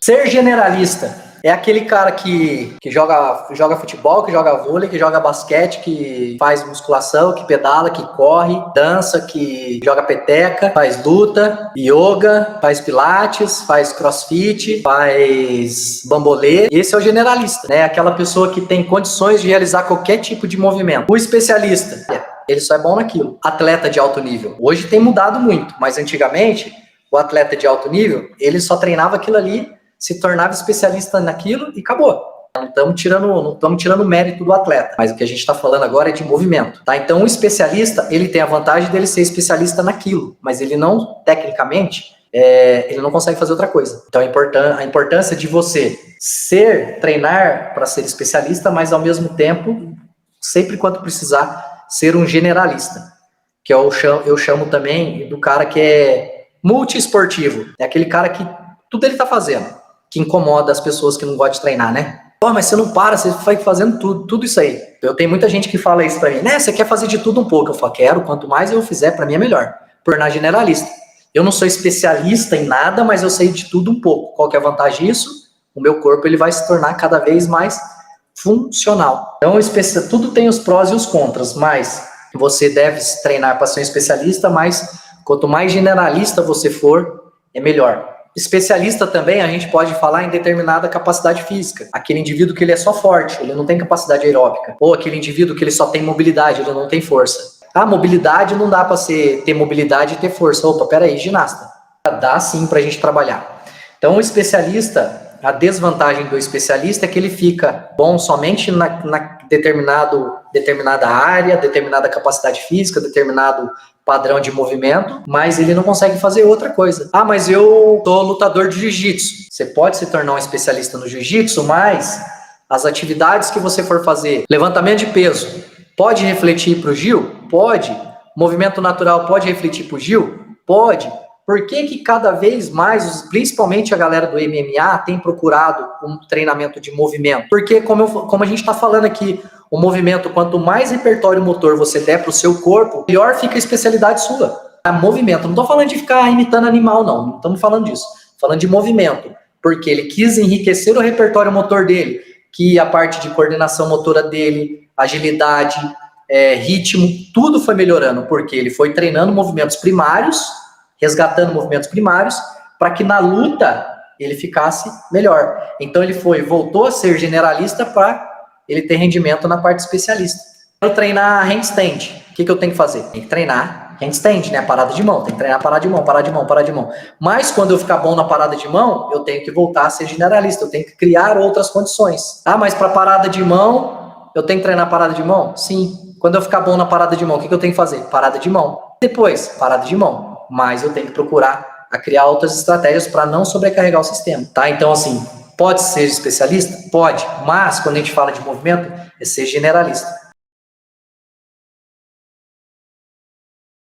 Ser generalista é aquele cara que joga futebol, que joga vôlei, que joga basquete, que faz musculação, que pedala, que corre, dança, que joga peteca, faz luta, yoga, faz pilates, faz crossfit, faz bambolê. Esse é o generalista, né? Aquela pessoa que tem condições de realizar qualquer tipo de movimento. O especialista, ele só é bom naquilo. Atleta de alto nível. Hoje tem mudado muito, mas antigamente o atleta de alto nível, ele só treinava aquilo ali, se tornava especialista naquilo e acabou. Não estamos tirando o mérito do atleta, mas o que a gente está falando agora é de movimento, tá? Então, o especialista, ele tem a vantagem dele ser especialista naquilo, mas ele não, tecnicamente, ele não consegue fazer outra coisa. Então, a importância de você treinar para ser especialista, mas ao mesmo tempo, sempre quando precisar, ser um generalista, que eu chamo também do cara que é multiesportivo, é aquele cara que tudo ele tá fazendo, que incomoda as pessoas que não gostam de treinar, né? Pô, mas você não para, você vai fazendo tudo isso aí. Eu tenho muita gente que fala isso pra mim, né? Você quer fazer de tudo um pouco. Eu falo, quero, quanto mais eu fizer, pra mim é melhor. Tornar generalista. Eu não sou especialista em nada, mas eu sei de tudo um pouco. Qual que é a vantagem disso? O meu corpo ele vai se tornar cada vez mais funcional. Então, tudo tem os prós e os contras, mas você deve treinar para ser um especialista, mas quanto mais generalista você for, é melhor. Especialista também, a gente pode falar em determinada capacidade física. Aquele indivíduo que ele é só forte, ele não tem capacidade aeróbica. Ou aquele indivíduo que ele só tem mobilidade, ele não tem força. Ah, mobilidade não dá para ter mobilidade e ter força. Opa, peraí, ginasta. Dá sim para a gente trabalhar. Então, o especialista, a desvantagem do especialista é que ele fica bom somente na determinada área, determinada capacidade física, determinado padrão de movimento, mas ele não consegue fazer outra coisa. Ah, mas eu sou lutador de jiu-jitsu. Você pode se tornar um especialista no jiu-jitsu, mas as atividades que você for fazer, levantamento de peso, pode refletir para o Gil? Pode. Movimento natural pode refletir para o Gil? Pode. Por que cada vez mais, principalmente a galera do MMA, tem procurado um treinamento de movimento? Porque, como a gente está falando aqui, o movimento, quanto mais repertório motor você der para o seu corpo, melhor fica a especialidade sua. Movimento, não estou falando de ficar imitando animal, não estamos falando disso. Falando de movimento, porque ele quis enriquecer o repertório motor dele, que a parte de coordenação motora dele, agilidade, ritmo, tudo foi melhorando, porque ele foi treinando movimentos primários, resgatando movimentos primários, para que na luta ele ficasse melhor. Então ele voltou a ser generalista para ele ter rendimento na parte especialista. Eu treinar handstand, o que eu tenho que fazer? Tem que treinar handstand, né? Parada de mão, tem que treinar parada de mão, parada de mão, parada de mão. Mas quando eu ficar bom na parada de mão, eu tenho que voltar a ser generalista, eu tenho que criar outras condições. Ah, mas para parada de mão, eu tenho que treinar parada de mão? Sim. Quando eu ficar bom na parada de mão, o que eu tenho que fazer? Parada de mão. Depois, parada de mão. Mas eu tenho que procurar criar outras estratégias para não sobrecarregar o sistema, tá? Então, assim, pode ser especialista? Pode, mas quando a gente fala de movimento, é ser generalista.